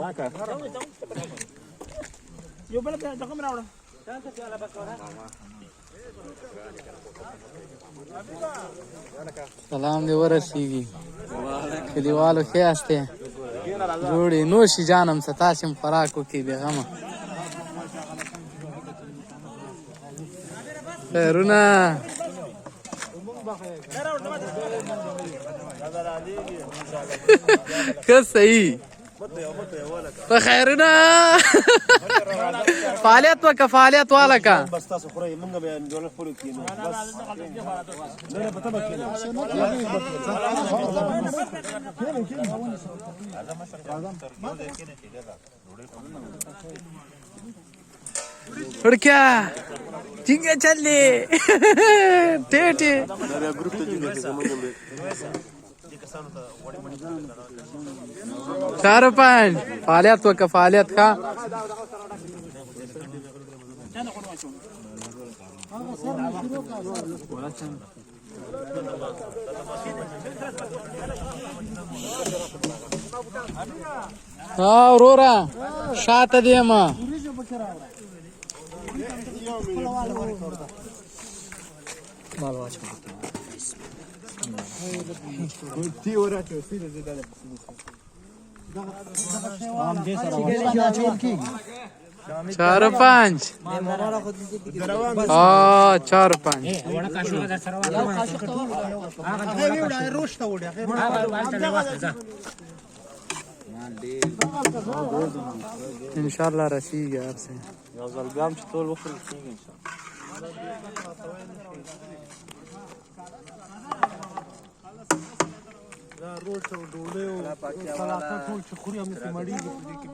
راکا یو بل ته ځکه راوړه سلام دې ورسیږي کلیوالو ښه یاستې جوړې نوشي جانم څه تاسې هم خوراک وکړئ بېغمه خیرونه ښه صحیح په خیرونه فعالیت وکړه فعالیت واله که بس تاسو خورئ موږ به ډوله خورو کېنو بس نه په تبه کېنو हुडक्या झिंगे चालले टेटे ग्रुप ته جوړ کړه موږ به 4-5 فعالیت وکړه فعالیت کا اورورا شاته دیما مال واچ تی ورته سیده زده عام دې سره چول کیږي 4-5 4-5 وړه کاشو غزا سره هغه وړه روشته وړه هغه والته واسه ان شاء الله رسیږي ارسه یو ځل ګام چې ټول وخت کېږي ان شاء الله روټ او ډوډۍ او سلاطه ټول چې خوري هم نسي مړېږي په دې کې